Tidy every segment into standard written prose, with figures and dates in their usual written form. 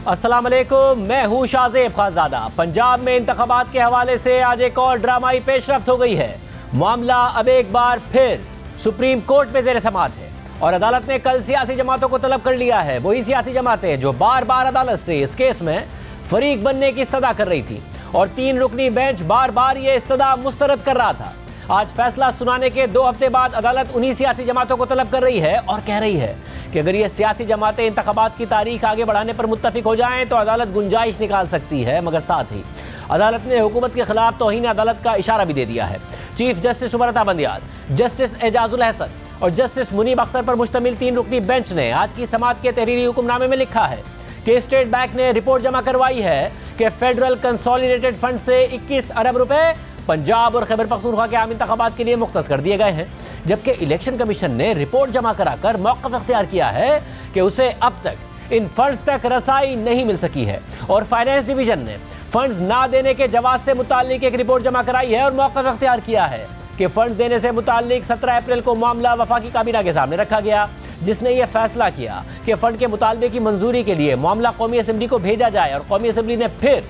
अस्सलाम वालेकुम, मैं हूँ शाहजेब खानज़ादा। पंजाब में इंतखाबात के हवाले से आज एक और ड्रामाई पेशरफ्त हो गई है। मामला अब एक बार फिर सुप्रीम कोर्ट में ज़ेर समाअत है और अदालत ने कल सियासी जमातों को तलब कर लिया है। वही सियासी जमातें जो बार बार अदालत से इस केस में फरीक बनने की इस्तदा कर रही थी और 3 रुकनी बेंच बार बार ये इस्तदा मुस्तरद कर रहा था। आज फैसला सुनाने के 2 हफ्ते बाद अदालत उन्हीं सियासी जमातों को तलब कर रही है और कह रही है कि अगर ये सियासी जमातें इंतखाबात की तारीख आगे बढ़ाने पर मुत्तफिक हो जाएं तो अदालत गुंजाइश निकाल सकती है। मगर साथ ही अदालत ने हुकूमत के खिलाफ तौहीन अदालत का इशारा भी दे दिया है। Chief justice Umar Bandial, justice Ijazul Hasan और जस्टिस मुनीब अख्तर पर मुश्तमिल 3 रुकनी बेंच ने आज की समाअत के तहरीरी हुक्मनामे में लिखा है कि स्टेट बैंक ने रिपोर्ट जमा करवाई है कि फेडरल कंसोलिडेटेड फंड से 21 अरब रुपए पंजाब और खैबर पख्तूनख्वा के आम इंतखाबात के लिए मुख्तस कर दिए गए हैं, जबकि इलेक्शन कमीशन ने रिपोर्ट जमा कराकर मौक़िफ़ इख्तियार किया है कि उसे अब तक इन फंड्स तक रसाई नहीं मिल सकी है और फाइनेंस डिवीजन ने फंड्स ना देने के जवाब से मुताल्लिक एक रिपोर्ट जमा कराई है और मौक़िफ़ इख्तियार किया है कि फंड्स देने से मुताल्लिक 17 अप्रैल को मामला वफाकी काबीना के सामने रखा गया, जिसने यह फैसला किया कि फंड के मुतालबे की मंजूरी के लिए मामला कौमी असम्बली को भेजा जाए और कौमी असम्बली ने फिर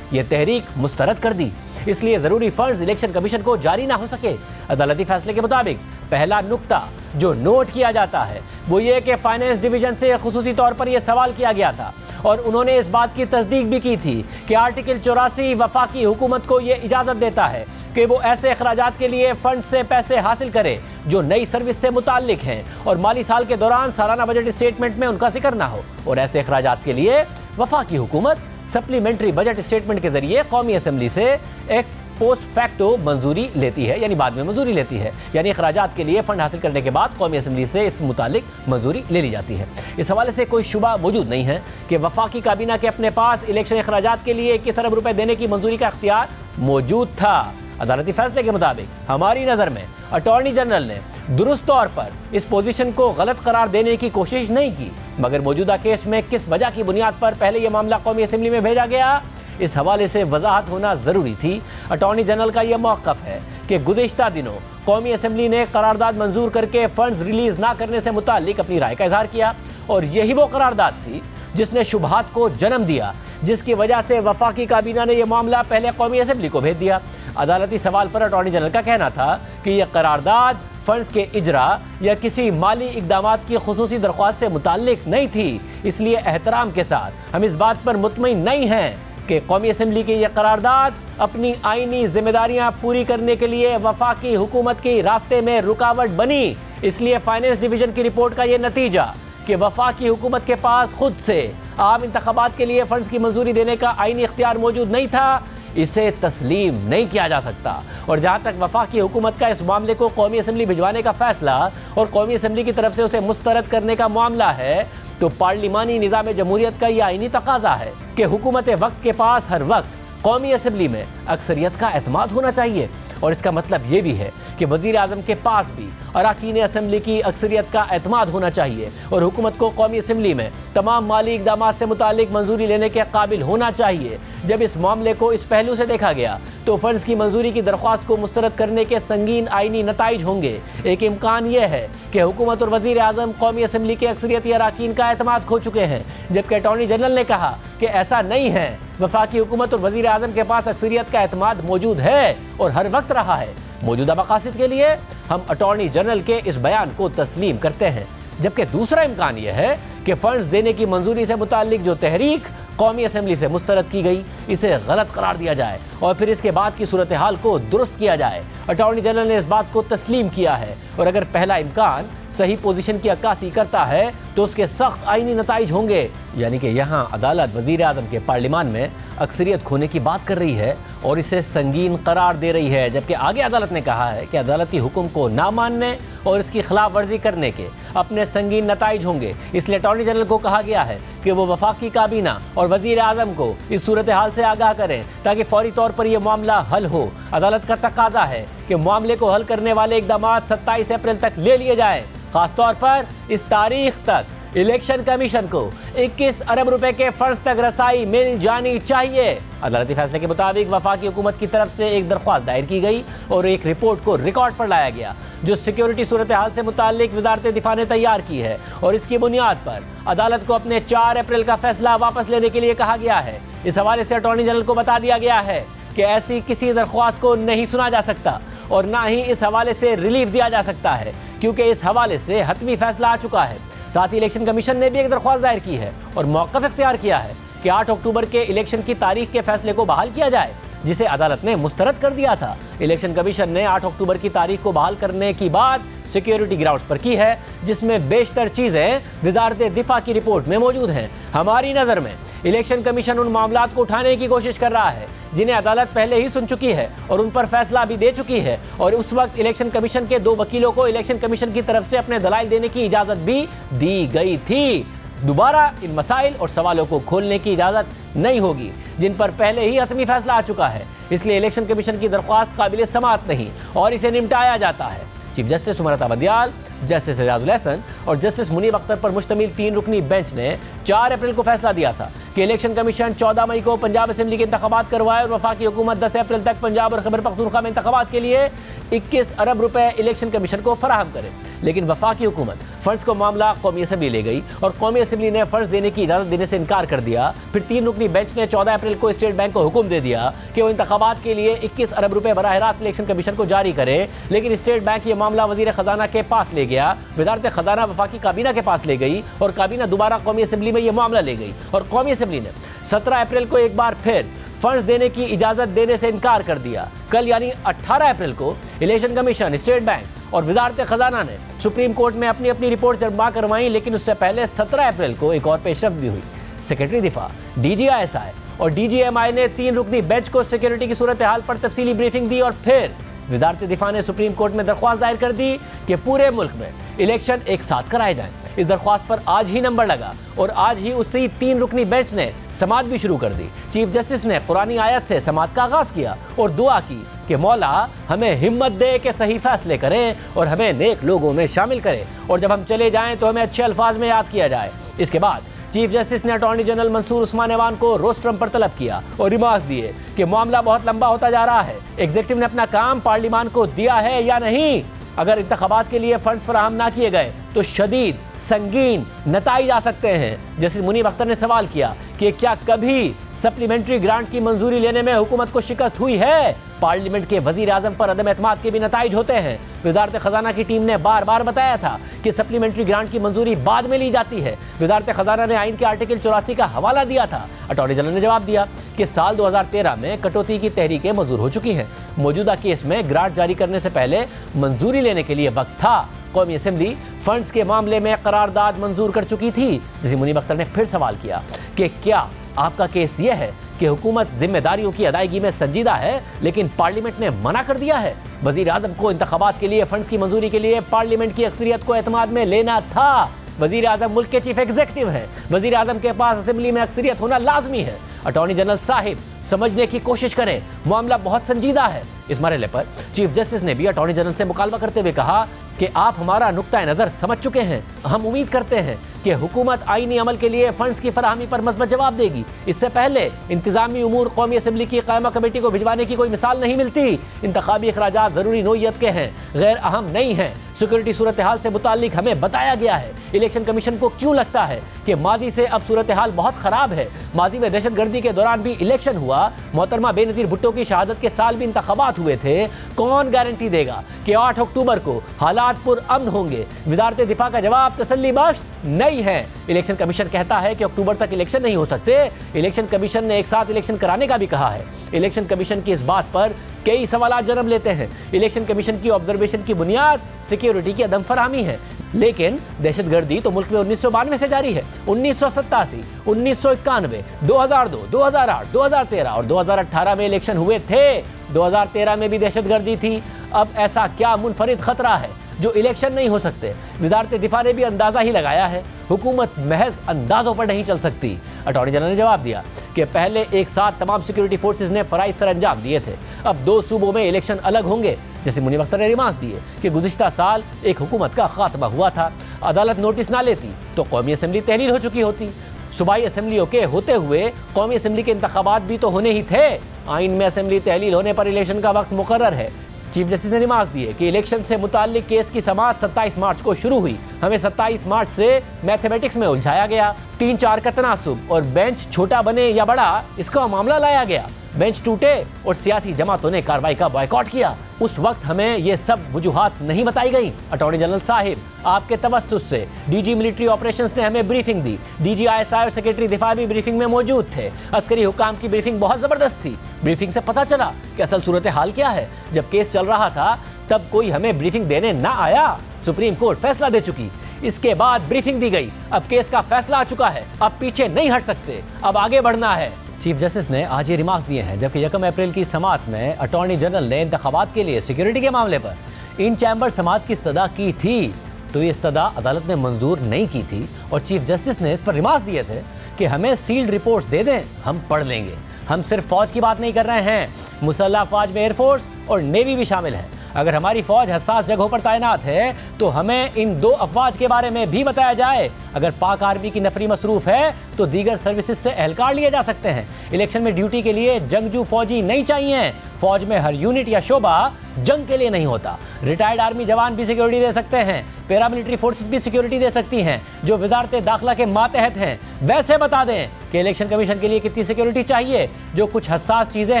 यह तहरीक मुस्तरद कर दी, इसलिए जरूरी फंड्स इलेक्शन कमीशन को जारी ना हो सके। अदालती फैसले के मुताबिक पहला नुक्ता जो नोट किया जाता है वो ये कि फाइनेंस डिवीजन से खुसूसी तौर पर यह सवाल किया गया था और उन्होंने इस बात की तस्दीक भी की थी कि आर्टिकल 84 वफाकी हुकूमत को यह इजाज़त देता है कि वो ऐसे अखराजात के लिए फंड से पैसे हासिल करे जो नई सर्विस से मुताल्लिक हैं और माली साल के दौरान सालाना बजट स्टेटमेंट में उनका जिक्र ना हो, और ऐसे अखराजात के लिए वफाकी हुकूमत सप्लीमेंट्री बजट स्टेटमेंट के जरिए कौमी असम्बली से एक्स पोस्ट फैक्टो मंजूरी लेती है, यानी बाद में मंजूरी लेती है, यानी अखराजात के लिए फंड हासिल करने के बाद कौमी असम्बली से इस मुतालिक मंजूरी ले ली जाती है। इस हवाले से कोई शुबा मौजूद नहीं है कि वफाकी काबीना के अपने पास इलेक्शन अखराजात के लिए 21 अरब रुपए देने की मंजूरी का अख्तियार मौजूद था। अदालती फैसले के मुताबिक हमारी नज़र में अटॉर्नी जनरल ने दुरुस्त तौर पर इस पोजीशन को गलत करार देने की कोशिश नहीं की, मगर मौजूदा केस में किस वजह की बुनियाद पर पहले यह मामला कौमी असम्बली में भेजा गया, इस हवाले से वजाहत होना ज़रूरी थी। अटॉर्नी जनरल का यह मौक़िफ़ है कि गुज़िश्ता दिनों कौमी असम्बली ने करारदाद मंजूर करके फंड्स रिलीज़ ना करने से मुताल्लिक अपनी राय का इजहार किया और यही वो करारदाद थी जिसने शुबहात को जन्म दिया, जिसकी वजह से वफाकी काबीना ने यह मामला पहले कौमी असम्बली को भेज दिया। अदालती सवाल पर अटॉर्नी जनरल का कहना था कि यह करारदाद फंड्स के इजरा या किसी माली इकदामात की खुसूसी दरख्वास्त से मुताल्लिक नहीं थी, इसलिए एहतराम के साथ हम इस बात पर मुतमईन नहीं हैं कि कौमी असम्बली की यह करारदाद अपनी आईनी जिम्मेदारियां पूरी करने के लिए वफाकी हुकूमत के रास्ते में रुकावट बनी। इसलिए फाइनेंस डिवीजन की रिपोर्ट का यह नतीजा कि वफाकी हुकूमत के पास खुद से आम इंतखाबात के लिए फंड्स की मंजूरी देने का आईनी इख्तियार मौजूद नहीं था, इसे तस्लीम नहीं किया जा सकता। और जहाँ तक वफाकी हुकूमत का इस मामले को कौमी असम्बली भिजवाने का फैसला और कौमी असम्बली की तरफ से उसे मुस्तरद करने का मामला है, तो पार्लिमानी निज़ाम जमहूरियत का यह आईनी तकाजा है कि हुकूमत वक्त के पास हर वक्त कौमी असम्बली में अक्सरियत का एतमाद होना चाहिए। और इसका मतलब ये भी है कि वज़ीर आज़म के पास भी अरकान असम्बली की अक्सरियत का एतमाद होना चाहिए और हुकूमत को कौमी असम्बली में तमाम माली इक़दामात से मुतालिक मंजूरी लेने के काबिल होना चाहिए। जब इस मामले को इस पहलू से देखा गया तो फंड्स की मंजूरी की दरख्वास्त को मुस्तरद करने के संगीन आईनी नताइज होंगे। एक इम्कान यह है कि हुकूमत और वज़ीर आज़म कौमी असम्बली के अक्सरियती अरकान का एतमाद खो चुके हैं, जबकि अटॉर्नी जनरल ने कहा कि ऐसा नहीं है। वफाकी हुकूमत और वज़ीर आज़म के पास अक्सरियत का एतमाद मौजूद है और हर वक्त रहा है। मौजूदा मकासद के लिए हम अटॉर्नी जनरल के इस बयान को तस्लीम करते हैं, जबकि दूसरा इम्कान यह है कि फंड्स देने की मंजूरी से मुताल्लिक जो तहरीक कौमी असम्बली से मुस्तरद की गई, इसे गलत करार दिया जाए और फिर इसके बाद की सूरत हाल को दुरुस्त किया जाए। अटॉर्नी जनरल ने इस बात को तस्लीम किया है और अगर पहला इम्कान सही पोजीशन की अक्कासी करता है तो उसके सख्त आईनी नताइज होंगे, यानी कि यहाँ अदालत वज़ीर आज़म के पार्लियामान में अक्सरियत खोने की बात कर रही है और इसे संगीन करार दे रही है, जबकि आगे अदालत ने कहा है कि अदालती हुक्म को ना मानने और इसकी खिलाफ वर्जी करने के अपने संगीन नताइज होंगे। इसलिए अटॉर्नी जनरल को कहा गया है कि वो वफाकी काबीना और वज़ीर आज़म को इस सूरत हाल से आगाह करें ताकि फौरी तौर पर यह मामला हल हो। अदालत का तकाजा है कि मामले को हल करने वाले इक़दामात 27 अप्रैल तक ले लिए जाएँ, खासतौर पर इस तारीख तक इलेक्शन कमीशन को 21 अरब रुपए के फंड्स तक रसाई मिल जानी चाहिए। अदालती फैसले के मुताबिक वफाकी हुकूमत की तरफ से एक दरख्वास्त दायर की गई और एक रिपोर्ट को रिकॉर्ड पर लाया गया जो सिक्योरिटी सूरत हाल से मुताल्लिक वजारत दिफा ने तैयार की है और इसकी बुनियाद पर अदालत को अपने 4 अप्रैल का फैसला वापस लेने के लिए कहा गया है। इस हवाले से अटॉर्नी जनरल को बता दिया गया है कि ऐसी किसी दरख्वास्त को नहीं सुना जा सकता और ना ही इस हवाले से रिलीफ दिया जा सकता है क्योंकि इस हवाले से हतमी फैसला आ चुका है। साथ ही इलेक्शन कमीशन ने भी एक दरख्वास्त दायर की है और मौक़िफ़ इख्तियार किया है कि 8 अक्टूबर के इलेक्शन की तारीख के फैसले को बहाल किया जाए जिसे अदालत ने मुस्तरद कर दिया था। इलेक्शन कमीशन ने 8 अक्टूबर की तारीख को बहाल करने की बात सिक्योरिटी ग्राउंड्स पर की है जिसमें बेशतर चीज़ें वजारत दिफा की रिपोर्ट में मौजूद हैं। हमारी नज़र में इलेक्शन कमीशन उन मामलात को उठाने की कोशिश कर रहा है जिन्हें अदालत पहले ही सुन चुकी है और उन पर फैसला भी दे चुकी है और उस वक्त इलेक्शन कमीशन के 2 वकीलों को इलेक्शन कमीशन की तरफ से अपने दलाइल देने की इजाज़त भी दी गई थी। दोबारा इन मसाइल और सवालों को खोलने की इजाज़त नहीं होगी जिन पर पहले ही हतमी फैसला आ चुका है, इसलिए इलेक्शन कमीशन की दरख्वास्त काबिल समाअत नहीं और इसे निपटाया जाता है। Chief justice उमरता बदियाल, justice Ijazul Hasan और जस्टिस मुनीब अख्तर पर मुश्तमिल 3 रुकनी बेंच ने 4 अप्रैल को फैसला दिया था कि इलेक्शन कमीशन 14 मई को पंजाब असेंबली के इंतखाबात करवाए और वफाकी हुकूमत 10 अप्रैल तक पंजाब और खैबर पख्तूनख्वा में इंतखाबात के लिए 21 अरब रुपए इलेक्शन कमीशन को फराहम करे। लेकिन वफाकी हुकूमत फंड्स को मामला कौमी असेंबली ले गई और कौमी असेंबली ने फंड्स देने की इजाज़त देने से इनकार कर दिया। फिर 3 रुकनी बेंच ने 14 अप्रैल को स्टेट बैंक को हुक्म दे दिया कि वो इंतखाबात के लिए 21 अरब रुपए बराह रास्त इलेक्शन कमीशन को जारी करे, लेकिन स्टेट बैंक ये मामला वजीर खजाना के पास ले गया। वजारत खजाना वफाकी काबीना के पास ले गई और काबीना दोबारा कौमी असेंबली में ये मामला ले गई और कौमी असेंबली ने 17 अप्रैल को एक बार फिर फंड्स देने की इजाज़त देने से इनकार कर दिया। कल यानी 18 अप्रैल को इलेक्शन कमीशन, स्टेट बैंक और वजारत खजाना ने सुप्रीम कोर्ट में अपनी अपनी रिपोर्ट जमा करवाई, लेकिन उससे पहले 17 अप्रैल को एक और पेशरफ्त भी हुई। सेक्रेटरी दिफा, DGISI और DGMI ने 3 रुकनी बेंच को सिक्योरिटी की सूरत हाल पर तफसीली ब्रीफिंग दी और फिर वजारत दिफा ने सुप्रीम कोर्ट में दरख्वास्त दायर कर दी कि पूरे मुल्क में इलेक्शन एक साथ कराए जाएं। इस दरख्वास्त पर आज ही नंबर लगा और आज ही उसी 3 रुकनी बेंच ने समाअत भी शुरू कर दी। चीफ जस्टिस ने कुरानी आयत से समाअत का आगाज किया और दुआ की कि मौला हमें हिम्मत दे के सही फैसले करें और हमें नेक लोगों में शामिल करें और जब हम चले जाएं तो हमें अच्छे अल्फाज में याद किया जाए। इसके बाद चीफ जस्टिस ने अटॉर्नी जनरल मंसूर उस्मान ऐवान को रोस्ट्रम पर तलब किया और रिमार्क्स दिए कि मामला बहुत लंबा होता जा रहा है, एग्जीक्यूटिव ने अपना काम पार्लियामान को दिया है या नहीं। अगर इंतखाबात के लिए फंड्स फराहम ना किए गए तो शदीद संगीन नताइज आ सकते हैं। जस्टिस मुनीब अख्तर ने सवाल किया कि क्या कभी सप्लीमेंट्री ग्रांट की मंजूरी लेने में हुकूमत को शिकस्त हुई है? पार्लियामेंट के वजीर आजम पर अदम एतमाद के भी नताइज होते हैं। वजारत खजाना की टीम ने बार बार बताया था कि सप्लीमेंट्री ग्रांट की मंजूरी बाद में ली जाती है। वजारत खजाना ने आइन के आर्टिकल 84 का हवाला दिया था। अटॉर्नी जनरल ने जवाब दिया कि साल 2013 में कटौती की तहरीकें मंजूर हो चुकी हैं। मौजूदा केस में ग्रांट जारी करने से पहले मंजूरी लेने के लिए वक्त था। कौमी असेंबली फंड्स के मामले में करारदाद मंजूर कर चुकी थी। जस्टिस मुनीब अख्तर ने फिर सवाल किया कि क्या आपका केस यह है कि हुकूमत जिम्मेदारियों की अदायगी में संजीदा है लेकिन पार्लियामेंट ने मना कर दिया है? वजीर आजम को इंतखाबात के लिए फंड्स की मंजूरी के लिए पार्लियामेंट की अक्सरियत को एतमाद में लेना था। वजीर आजम मुल्क के चीफ एग्जीक्यूटिव हैं, वजीर आजम के पास असेंबली में अक्सरियत होना लाजमी है। अटॉर्नी जनरल साहिब समझने की कोशिश करें, मामला बहुत संजीदा है। इस मरहले पर चीफ जस्टिस ने भी अटॉर्नी जनरल से मुकालबा करते हुए कहा कि आप हमारा नुक्ता नज़र समझ चुके हैं। हम उम्मीद करते हैं कि हुकूमत आईनी अमल के लिए फंड्स की फराहमी पर मज़बूत जवाब देगी। इससे पहले इंतजामी उमूर कौमी असेंबली की कायमा कमेटी को भिजवाने की कोई मिसाल नहीं मिलती। इंतखाबी अखराजात ज़रूरी नोयत के हैं, गैर अहम नहीं हैं। सिक्योरिटी सूरत हाल से मुताल्लिक हमें बताया गया है। इलेक्शन कमीशन को क्यों लगता है कि माजी से अब सूरत हाल बहुत ख़राब है? माजी में दहशतगर्दी के दौरान भी इलेक्शन हुआ, मोहतरमा बेनज़ीर भुट्टो की शहादत के साल भी इंतखाबात हुए थे। कौन गारंटी देगा कि 8 अक्टूबर को हालात पुरअमन होंगे? वजारत दिफा का जवाब तसल्ली बख्श नहीं है। इलेक्शन कमीशन कहता है कि अक्टूबर तक इलेक्शन नहीं हो सकते। इलेक्शन कमीशन ने एक साथ इलेक्शन कराने का भी कहा है। इलेक्शन कमीशन की इस बात पर कई सवाल जन्म लेते हैं। इलेक्शन कमीशन की ऑब्जर्वेशन की बुनियाद सिक्योरिटी की अदम फराहमी है, लेकिन दहशतगर्दी तो मुल्क में 1992 से जारी है। 1987, 1991, 2002, 2008, 2013 और 2018 में इलेक्शन हुए थे। 2013 में भी दहशतगर्दी थी। अब ऐसा क्या मुनफरिद खतरा है जो इलेक्शन नहीं हो सकते? वजारत दिफा ने भी अंदाजा ही लगाया है, हुकूमत महज अंदाजों पर नहीं चल सकती। अटॉर्नी जनरल ने जवाब दिया कि पहले एक साथ तमाम सिक्योरिटी फोर्सेज ने फराइज सर अंजाम दिए थे। अब 2 सूबों में इलेक्शन अलग होंगे। जैसे मुनीब अख्तर ने रिमार्क्स दिए कि गुज़िश्ता साल एक हुकूमत का खात्मा हुआ था, अदालत नोटिस ना लेती तो कौमी असम्बली तहलील हो चुकी होती। सूबाई असम्बलियों के होते हुए कौमी असम्बली के इंतखाबात भी तो होने ही थे। आइन में असम्बली तहलील होने पर इलेक्शन का वक्त मुकर्रर है। चीफ जस्टिस ने रिमार्क्स दिए कि इलेक्शन से मुताल्लिक केस की समाअत 27 मार्च को शुरू हुई। हमें 27 मार्च से मैथमेटिक्स में उलझाया गया। 3-4 का तनासुब और बेंच छोटा बने या बड़ा, इसका मामला लाया गया। बेंच टूटे और सियासी जमातों ने कार्रवाई का बॉयकॉट किया। उस वक्त हमें ये सब वजूहात नहीं बताई गई। अटॉर्नी जनरल साहिब, आपके तवस्सुस से डीजी मिलिट्री ऑपरेशंस ने हमें ब्रीफिंग दी। डीजी ISI और सेक्रेटरी दिफा भी ब्रीफिंग में मौजूद थे। अस्करी हुकाम की ब्रीफिंग बहुत ज़बरदस्त थी। ब्रीफिंग से पता चला कि असल सूरत हाल क्या है। जब केस चल रहा था तब कोई हमें ब्रीफिंग देने ना आया। सुप्रीम कोर्ट फैसला दे चुकी, इसके बाद ब्रीफिंग दी गई। अब केस का फैसला आ चुका है, अब पीछे नहीं हट सकते, अब आगे बढ़ना है। चीफ जस्टिस ने आज ये रिमार्क्स दिए हैं, जबकि 1 अप्रैल की समाअत में अटॉर्नी जनरल ने इंतखाबात के लिए सिक्योरिटी के मामले पर इन चैम्बर समाअत की इस्तदा की थी, तो ये इस्तदा अदालत ने मंजूर नहीं की थी और चीफ जस्टिस ने इस पर रिमार्क्स दिए थे कि हमें सील्ड रिपोर्ट्स दे दें, हम पढ़ लेंगे। हम सिर्फ फौज की बात नहीं कर रहे हैं, मुसल्लह फौज में एयरफोर्स और नेवी भी शामिल है। अगर हमारी फौज हसास जगहों पर तैनात है तो हमें इन 2 अफवाज के बारे में भी बताया जाए। अगर पाक आर्मी की नफरी मसरूफ है तो दीगर सर्विसेज से एहलकार लिए जा सकते हैं। इलेक्शन में ड्यूटी के लिए जंगजू फौजी नहीं चाहिए। फौज में हर यूनिट या शोबा जंग के लिए नहीं होता। रिटायर्ड आर्मी जवान भी सिक्योरिटी दे सकते हैं, पैरामिलिट्री फोर्सेस भी सिक्योरिटी दे सकती हैं जो वजारत दाखिला के मातहत हैं। वैसे बता दें कि इलेक्शन कमीशन के लिए कितनी सिक्योरिटी चाहिए। जो कुछ हसास चीजें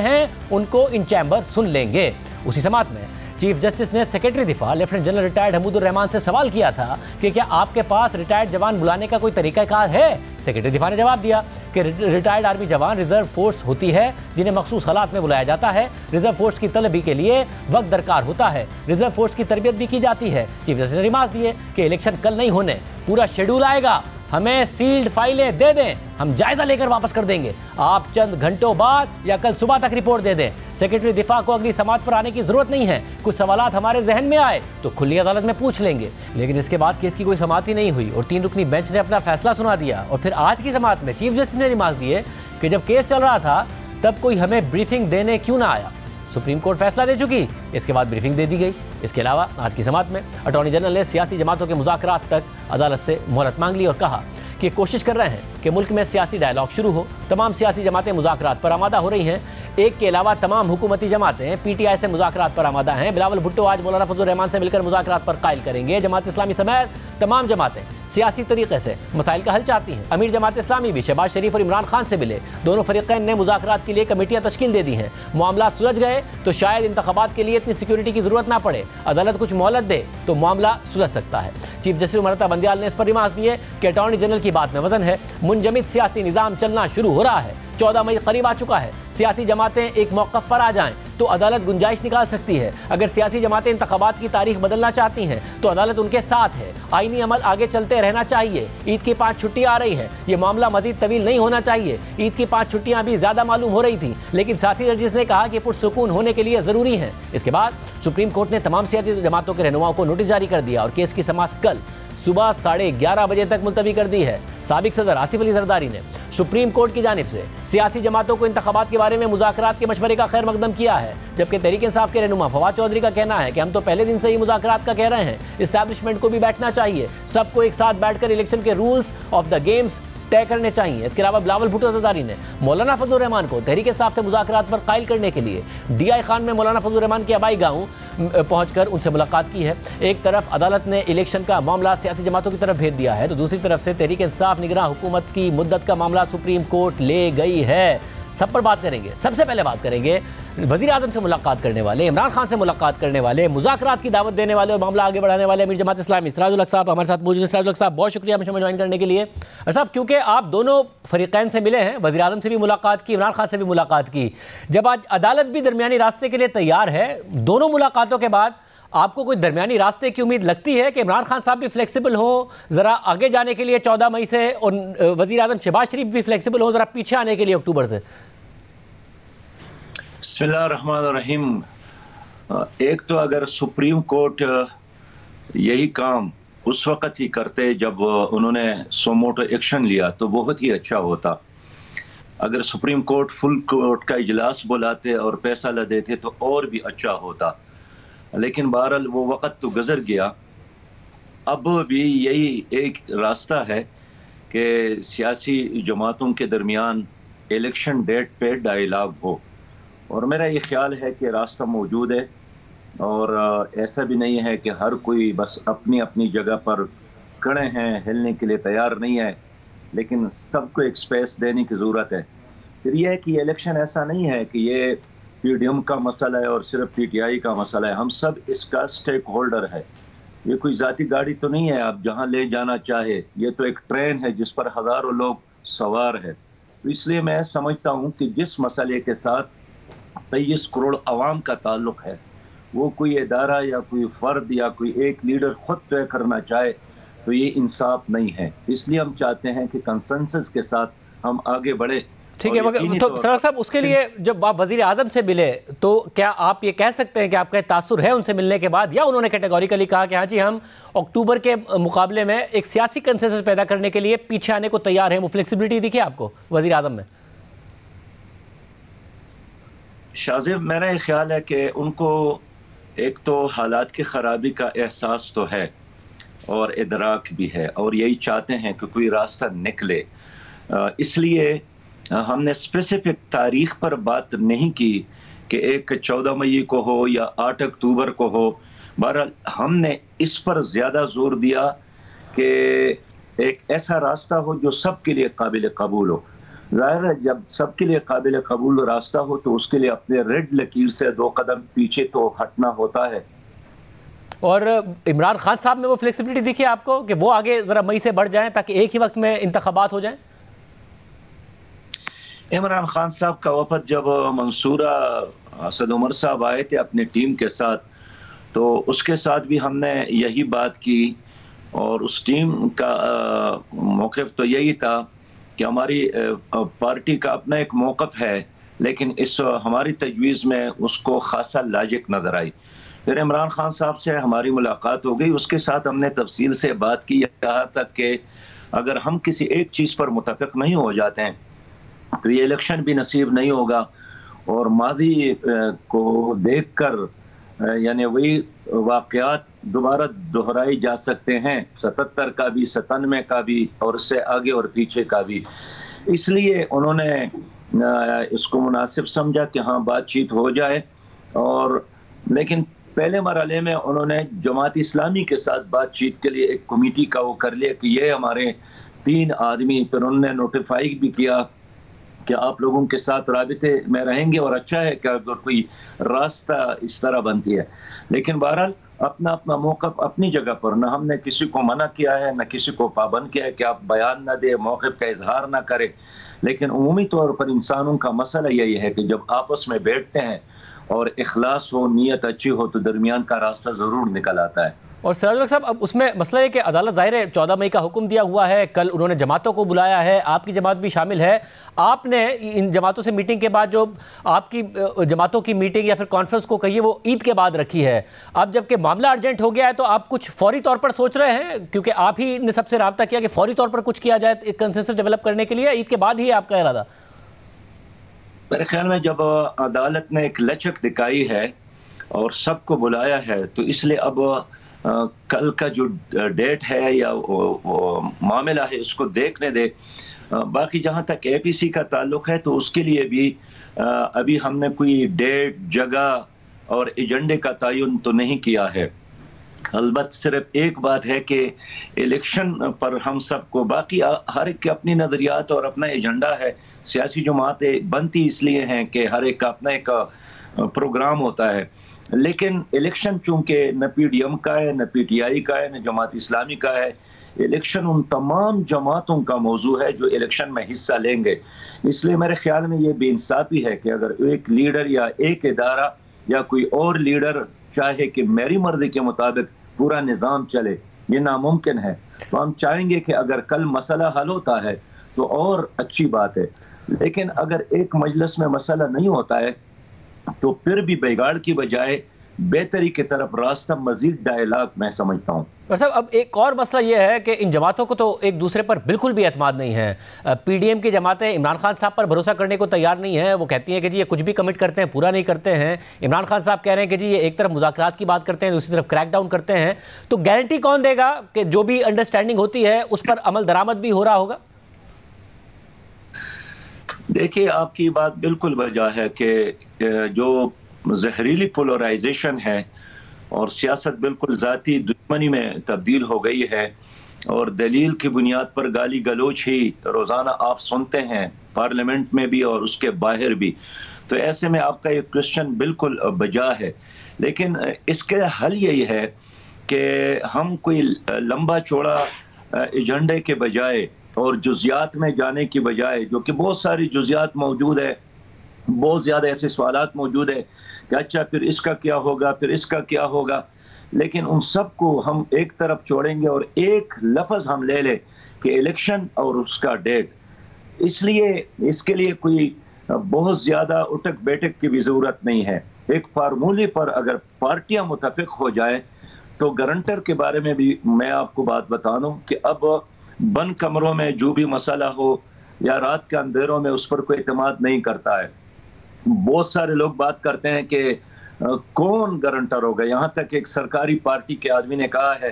हैं उनको इन चैम्बर सुन लेंगे। उसी समाअत में चीफ जस्टिस ने सेक्रेटरी दिफा lieutenant general retired Hamidur Rahman से सवाल किया था कि क्या आपके पास रिटायर्ड जवान बुलाने का कोई तरीकाकार है। सेक्रेटरी दिफा ने जवाब दिया कि रिटायर्ड आर्मी जवान रिजर्व फोर्स होती है जिन्हें मखसूस हालात में बुलाया जाता है। रिजर्व फोर्स की तलबी के लिए वक्त दरकार होता है। रिजर्व फोर्स की तरबियत भी की जाती है। चीफ जस्टिस ने रिमार्क्स दिए कि इलेक्शन कल नहीं होने, पूरा शेड्यूल आएगा, हमें सील्ड फाइलें दे दें, हम जायजा लेकर वापस कर देंगे। आप चंद घंटों बाद या कल सुबह तक रिपोर्ट दे दें। सेक्रेटरी दिफा को अगली समाअत पर आने की जरूरत नहीं है। कुछ सवालात हमारे जहन में आए तो खुली अदालत में पूछ लेंगे। लेकिन इसके बाद केस की कोई समाअत ही नहीं हुई और 3 रुकनी बेंच ने अपना फैसला सुना दिया। और फिर आज की समाअत में चीफ जस्टिस ने रिमार्क्स दिए कि जब केस चल रहा था तब कोई हमें ब्रीफिंग देने क्यों ना आया। सुप्रीम कोर्ट फैसला दे चुकी, इसके बाद ब्रीफिंग दे दी गई। इसके अलावा आज की समाअत में अटॉर्नी जनरल ने सियासी जमातों के मुज़ाकरात तक अदालत से मोहलत मांग ली और कहा कि कोशिश कर रहे हैं कि मुल्क में सियासी डायलॉग शुरू हो। तमाम सियासी जमातें मुज़ाकरात पर आमादा हो रही हैं। एक के अलावा तमाम हुकूमती जमातें PTI से मुज़ाकरात पर आमादा हैं। बिलावल भुट्टो आज मौलाना फजल रहमान से मिलकर मुज़ाकरात पर कायल करेंगे। जमात इस्लामी समेत तमाम जमातें सियासी तरीके से मसाइल का हल चाहती हैं। अमीर जमात इस्लामी भी शहबाज शरीफ और इमरान खान से मिले। दोनों फरीक़ैन ने मुज़ाकरात के लिए कमेटियाँ तश्कील दे दी हैं। मामला सुलझ गए तो शायद इंतखाबात के लिए इतनी सिक्योरिटी की जरूरत ना पड़े। अदालत कुछ मोहलत दे तो मामला सुलझ सकता है। चीफ जस्टिस उमरता बंदियाल ने इस पर रिमार्क्स दिए कि अटॉर्नी जनरल की बात में वजन है। मुंजमिद सियासी निज़ाम चलना शुरू हो रहा है। 14 मई करीब आ चुका है। सियासी जमातें एक मौक़िफ़ पर आ जाएं तो अदालत गुंजाइश निकाल सकती है। अगर सियासी जमातें इंतखाबात की तारीख बदलना चाहती हैं तो अदालत उनके साथ है। आईनी अमल आगे चलते रहना चाहिए। ईद की 5 छुट्टियां आ रही हैं, ये मामला मजीद तवील नहीं होना चाहिए। ईद की 5 छुट्टियां भी ज़्यादा मालूम हो रही थी, लेकिन साथी जजेस ने कहा कि पुरसुकून होने के लिए ज़रूरी है। इसके बाद सुप्रीम कोर्ट ने तमाम सियासी जमातों के रहनुमाओं को नोटिस जारी कर दिया और केस की समाअत कल सुबह 11:30 बजे तक मुलतवी कर दी है। साबिक सदर आसिफ अली जरदारी ने सुप्रीम कोर्ट की जानिब से सियासी जमातों को इंतखाबात के बारे में मुज़ाकरात के मशवरे का खैर मकदम किया है, जबकि तहरीक इंसाफ के रहनुमा फवाद चौधरी का कहना है कि हम तो पहले दिन से ही मुज़ाकरात का कह रहे हैं। इस्टेब्लिशमेंट को भी बैठना चाहिए, सबको एक साथ बैठकर इलेक्शन के रूल्स ऑफ द गेम्स तय करने चाहिए। इसके अलावा बिलावल भुट्टो जरदारी ने मौलाना फजल रहमान को तहरीक इंसाफ से मुज़ाकरात पर कायल करने के लिए DI खान में मौलाना फजल रहमान के आबाई गाँव पहुंचकर उनसे मुलाकात की है। एक तरफ अदालत ने इलेक्शन का मामला सियासी जमातों की तरफ भेज दिया है तो दूसरी तरफ से तहरीक इंसाफ निगरान हुकूमत की मुद्दत का मामला सुप्रीम कोर्ट ले गई है। सब पर बात करेंगे। सबसे पहले बात करेंगे वज़ीर आज़म से मुलाकात करने वाले, इमरान खान से मुलाकात करने वाले, मुज़ाकरात की दावत देने वाले और मामला आगे बढ़ाने वाले अमीर जमात इस्लामी सिराजुल हक साहब हमारे साथ मौजूद हैं। सिराजुल हक साहब, बहुत शुक्रिया मुझे ज्वाइन करने के लिए। साहब, क्योंकि आप दोनों फरीक़ैन से मिले हैं, वज़ीर आज़म से भी मुलाकात की, इमरान खान से भी मुलाकात की, जब आज अदालत भी दरमियानी रास्ते के लिए तैयार है, दोनों मुलाकातों के बाद आपको कोई दरमियानी रास्ते की उम्मीद लगती है कि इमरान खान साहब भी फ्लेक्सिबल हो ज़रा आगे जाने के लिए 14 मई से और वज़ीर आज़म शहबाज शरीफ भी फ्लेक्सिबल हो ज़रा पीछे आने के लिए अक्टूबर से? बिस्मिल्लाहिर्रहमानिर्रहीम। एक तो अगर सुप्रीम कोर्ट यही काम उस वक़्त ही करते जब उन्होंने सोमोटो एक्शन लिया तो बहुत ही अच्छा होता। अगर सुप्रीम कोर्ट फुल कोर्ट का इजलास बुलाते और फैसला देते तो और भी अच्छा होता, लेकिन बहरहाल वो वक़्त तो गुजर गया। अब भी यही एक रास्ता है कि सियासी जमातों के दरमियान इलेक्शन डेट पे डायलॉग हो, और मेरा ये ख्याल है कि रास्ता मौजूद है। और ऐसा भी नहीं है कि हर कोई बस अपनी अपनी जगह पर खड़े हैं, हिलने के लिए तैयार नहीं है, लेकिन सबको एक स्पेस देने की ज़रूरत है। फिर यह है कि इलेक्शन ऐसा नहीं है कि ये पीडीएम का मसला है और सिर्फ पीटीआई का मसला है, हम सब इसका स्टेक होल्डर है। ये कोई ज़ाती गाड़ी तो नहीं है आप जहां ले जाना चाहे, ये तो एक ट्रेन है जिस पर हज़ारों लोग सवार है। तो इसलिए मैं समझता हूं कि जिस मसले के साथ 23 करोड़ आवाम का ताल्लुक है, वो कोई इदारा या कोई फ़र्द या कोई एक लीडर खुद तय करना चाहे तो ये इंसाफ नहीं है। इसलिए हम चाहते हैं कि कंसेंसस के साथ हम आगे बढ़े। ठीक है, मगर तो सर साहब उसके लिए जब आप वजीर आजम से मिले तो क्या आप ये कह सकते हैं कि आपका तासुर है उनसे मिलने के बाद, या उन्होंने कैटेगोरिकली कहा कि हाँ जी हम अक्टूबर के मुकाबले में एक सियासी कंसेंसस पैदा करने के लिए पीछे आने को तैयार हैं? वो फ्लेक्सिबिलिटी दिखी आपको वजीर आजम में? शाज़िब, मेरा ये ख्याल है कि उनको एक तो हालात की ख़राबी का एहसास तो है और इदराक भी है, और यही चाहते हैं कि कोई रास्ता निकले। इसलिए हमने स्पेसिफिक तारीख पर बात नहीं की कि एक 14 मई को हो या 8 अक्टूबर को हो। बहरहाल हमने इस पर ज़्यादा जोर दिया कि एक ऐसा रास्ता हो जो सबके लिए काबिल कबूल हो। ज़ाहिर है जब सबके लिए काबिल कबूल रास्ता हो तो उसके लिए अपने रेड लकीर से 2 कदम पीछे तो हटना होता है। और इमरान खान साहब में वो फ्लेक्सिबिलिटी दिखी आपको कि वो आगे ज़रा मई से बढ़ जाएं ताकि एक ही वक्त में इंतखाबात हो जाएं? इमरान खान साहब का वफद जब मंसूरा असद उमर साहब आए थे अपनी टीम के साथ, तो उसके साथ भी हमने यही बात की, और उस टीम का मौक़िफ़ तो यही था कि हमारी पार्टी का अपना एक मौक़िफ़ है, लेकिन इस हमारी तजवीज़ में उसको खासा लाजिक नज़र आई। फिर इमरान खान साहब से हमारी मुलाकात हो गई, उसके साथ हमने तफसील से बात की, यहाँ तक कि अगर हम किसी एक चीज़ पर मुत्तफ़िक़ नहीं हो जाते हैं तो ये इलेक्शन भी नसीब नहीं होगा, और मादी को देखकर यानी वही वाक़यात दोबारा दोहराए जा सकते हैं, 77 का भी, 97 का भी, और इससे आगे और पीछे का भी। इसलिए उन्होंने इसको मुनासिब समझा कि हाँ बातचीत हो जाए। और लेकिन पहले मरहले में उन्होंने जमात इस्लामी के साथ बातचीत के लिए एक कमेटी का वो कर लिया कि ये हमारे 3 आदमी, फिर उन्होंने नोटिफाई भी किया कि आप लोगों के साथ राबिते में रहेंगे, और अच्छा है कि अगर कोई रास्ता इस तरह बनती है। लेकिन बहरहाल अपना अपना मौक़िफ़ अपनी जगह पर, न हमने किसी को मना किया है न किसी को पाबंद किया है कि आप बयान न दे, मौक़िफ़ का इजहार न करें। लेकिन उमूमी तौर पर इंसानों का मसला यही है कि जब आपस में बैठते हैं और इखलास हो, नीयत अच्छी हो, तो दरमियान का रास्ता ज़रूर निकल आता है। और सिराजुल साहब अब उसमें मसला है कि अदालत ज़ाहिर है 14 मई का हुक्म दिया हुआ है, कल उन्होंने जमातों को बुलाया है, आपकी जमात भी शामिल है। आपने इन जमातों से मीटिंग के बाद जो आपकी जमातों की मीटिंग या फिर कॉन्फ्रेंस को कहिए वो ईद के बाद रखी है। अब जबकि मामला अर्जेंट हो गया है तो आप कुछ फौरी तौर पर सोच रहे हैं, क्योंकि आप ही ने सबसे रब्ता किया कि फौरी तौर पर कुछ किया जाए कंसेंसस डेवलप करने के लिए, ईद के बाद ही आपका इरादा? मेरे ख्याल में जब अदालत ने एक लचक दिखाई है और सबको बुलाया है, तो इसलिए अब कल का जो डेट है या वो मामला है उसको देखने दे। बाकी जहाँ तक एपीसी का ताल्लुक है तो उसके लिए भी अभी हमने कोई डेट, जगह और एजेंडे का तयन तो नहीं किया है। अलबत्त सिर्फ एक बात है कि इलेक्शन पर हम सबको, बाकी हर एक के अपनी नज़रियात और अपना एजेंडा है। सियासी जमातें बनती इसलिए हैं कि हर एक का अपना एक प्रोग्राम होता है, लेकिन इलेक्शन चूंकि न पीडीएम का है, न पीटीआई का है, न जमात इस्लामी का है, इलेक्शन उन तमाम जमातों का मौजू है जो इलेक्शन में हिस्सा लेंगे। इसलिए मेरे ख्याल में ये बेइंसाफ़ी है कि अगर एक लीडर या एक इदारा या कोई और लीडर चाहे कि मेरी मर्जी के मुताबिक पूरा निज़ाम चले, ये नामुमकिन है। तो हम चाहेंगे कि अगर कल मसला हल होता है तो और अच्छी बात है, लेकिन अगर एक मजलिस में मसला नहीं होता है तो फिर भी बिगाड़ की बजाय बेहतरी की तरफ रास्ता मजीद डायलॉग मैं समझता हूँ। पर साहब अब एक और मसला ये है कि इन जमातों को तो एक दूसरे पर बिल्कुल भी एतमाद नहीं है। पीडीएम की जमातें इमरान खान साहब पर भरोसा करने को तैयार नहीं है। वो कहती हैं कि जी ये कुछ भी कमिट करते हैं पूरा नहीं करते हैं। इमरान खान साहब कह रहे हैं कि जी ये एक तरफ मुज़ाकरात की बात करते हैं, दूसरी तरफ क्रैकडाउन करते हैं। तो गारंटी कौन देगा कि जो भी अंडरस्टैंडिंग होती है उस पर अमल दरामद भी हो रहा होगा? देखिए, आपकी बात बिल्कुल वजह है कि जो जहरीली पोलराइजेशन है और सियासत बिल्कुल ज़ाती दुश्मनी में तब्दील हो गई है और दलील की बुनियाद पर गाली गलोच ही रोज़ाना आप सुनते हैं, पार्लियामेंट में भी और उसके बाहर भी। तो ऐसे में आपका ये क्वेश्चन बिल्कुल बजा है, लेकिन इसके हल यही है कि हम कोई लंबा चौड़ा एजेंडे के बजाय और जुजियात में जाने की बजाय, जो कि बहुत सारी जुजियात मौजूद है, बहुत ज़्यादा ऐसे सवालात मौजूद है कि अच्छा फिर इसका क्या होगा, फिर इसका क्या होगा, लेकिन उन सब को हम एक तरफ छोड़ेंगे और एक लफ्ज़ हम ले लें कि इलेक्शन और उसका डेट। इसलिए इसके लिए कोई बहुत ज़्यादा उठक बैठक की भी ज़रूरत नहीं है। एक फार्मूले पर अगर पार्टियां मुतफिक हो जाए तो गारंटर के बारे में भी मैं आपको बात बता दूं कि अब बंद कमरों में जो भी मसला हो या रात के अंधेरों में उस पर कोई एतमाद नहीं करता है। बहुत सारे लोग बात करते हैं कि कौन गारंटर होगा। यहाँ तक एक सरकारी पार्टी के आदमी ने कहा है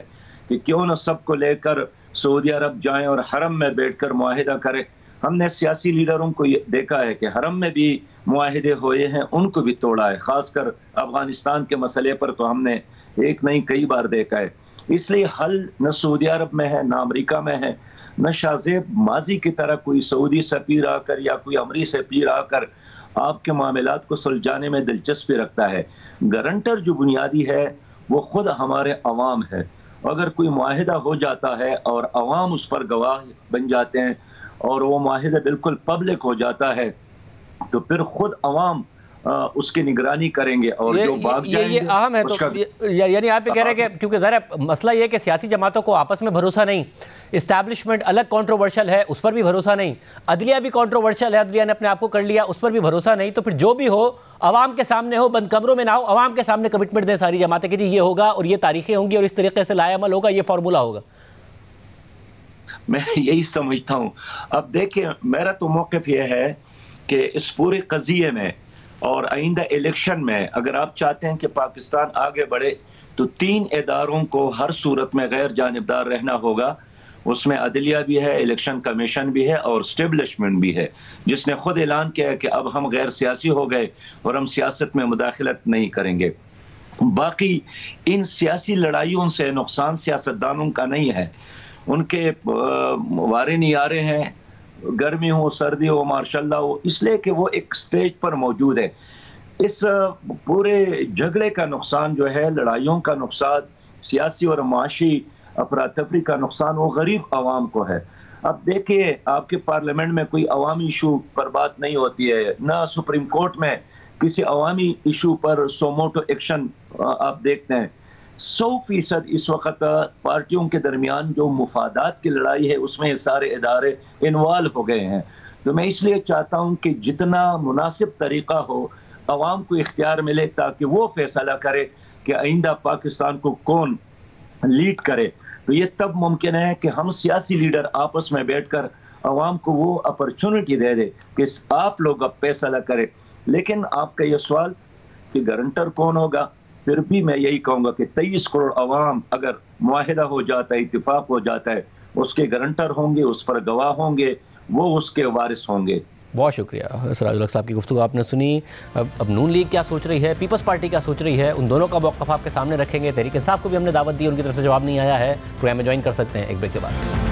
कि क्यों न सबको लेकर सऊदी अरब जाएं और हरम में बैठकर मुआहिदा करें। हमने सियासी लीडरों को देखा है कि हरम में भी मुआहिदे हुए हैं, उनको भी तोड़ा है। खासकर अफगानिस्तान के मसले पर तो हमने एक नहीं कई बार देखा है। इसलिए हल न सऊदी अरब में है, न अमेरिका में है, न शाहजेब माजी की तरह कोई सऊदी सफीर आकर या कोई अमरी सफीर आकर आपके मामलात को सुलझाने में दिलचस्पी रखता है। गारंटर जो बुनियादी है वो खुद हमारे अवाम है। अगर कोई मुआहिदा हो जाता है और अवाम उस पर गवाह बन जाते हैं और वो मुआहिदा बिल्कुल पब्लिक हो जाता है तो फिर खुद अवाम उसकी निगरानी करेंगे और जो भाग जाएंगे। ये अहम है। तो यानी आप ये कह रहे हैं कि क्योंकि ज़रा मसला ये है कि सियासी जमातों को आपस में भरोसा नहीं, इस्टेब्लिशमेंट अलग कंट्रोवर्शियल है, उस पर भी भरोसा नहीं, अदलिया भी कंट्रोवर्शियल है, अदलिया ने अपने आप को कर लिया, उस पर भी भरोसा नहीं। तो फिर जो भी हो अवाम के सामने हो, बंद कमरों में ना हो, अवाम के सामने कमिटमेंट दें सारी जमातें कि जी ये होगा और ये तारीखें होंगी और इस तरीके से लाएअमल होगा, ये फार्मूला होगा। मैं यही समझता हूँ। अब देखिए, मेरा तो मौक़िफ़ यह है कि इस पूरे क़ज़िये में और आइंदा इलेक्शन में अगर आप चाहते हैं कि पाकिस्तान आगे बढ़े तो 3 इदारों को हर सूरत में गैर जानिबदार रहना होगा। उसमें अदलिया भी है, इलेक्शन कमीशन भी है और स्टेब्लिशमेंट भी है, जिसने खुद ऐलान किया है कि अब हम गैर सियासी हो गए और हम सियासत में मुदाखलत नहीं करेंगे। बाकी इन सियासी लड़ाइयों से नुकसान सियासतदानों का नहीं है, उनके वारे नहीं आ रहे हैं, गर्मी हो सर्दी हो माशाल्लाह हो, इसलिए कि वो एक स्टेज पर मौजूद है। इस पूरे झगड़े का नुकसान जो है, लड़ाइयों का नुकसान, सियासी और माशी अफरा तफरी का नुकसान वो गरीब आवाम को है। अब देखिए, आपके पार्लियामेंट में कोई अवामी इशू पर बात नहीं होती है, ना सुप्रीम कोर्ट में किसी अवामी इशू पर सोमोटो एक्शन आप देखते हैं। 100% इस वक्त पार्टियों के दरमियान जो मुफादात की लड़ाई है उसमें सारे इदारे इन्वॉल्व हो गए हैं। तो मैं इसलिए चाहता हूं कि जितना मुनासिब तरीका हो अवाम को इख्तियार मिले ताकि वो फैसला करे कि आइंदा पाकिस्तान को कौन लीड करे। तो ये तब मुमकिन है कि हम सियासी लीडर आपस में बैठकर अवाम को वो अपॉर्चुनिटी दे दे कि आप लोग अब फैसला करें। लेकिन आपका ये सवाल कि गारंटर कौन होगा, फिर भी मैं यही कहूंगा कि 23 करोड़ अवाम अगर मुआहिदा हो जाता है, इत्तिफाक हो जाता है, उसके गारंटर होंगे, उस पर गवाह होंगे, वो उसके वारिस होंगे। बहुत शुक्रिया सिराजुल हक साहब की गुफ्तगू आपने सुनी। अब नून लीग क्या सोच रही है, पीपल्स पार्टी क्या सोच रही है, उन दोनों का मौक़िफ़ आपके सामने रखेंगे। तहरीक इंसाफ को भी हमने दावत दी, उनकी तरफ से जवाब नहीं आया है। प्रोग्राम में ज्वाइन कर सकते हैं एक ब्रेक के बाद।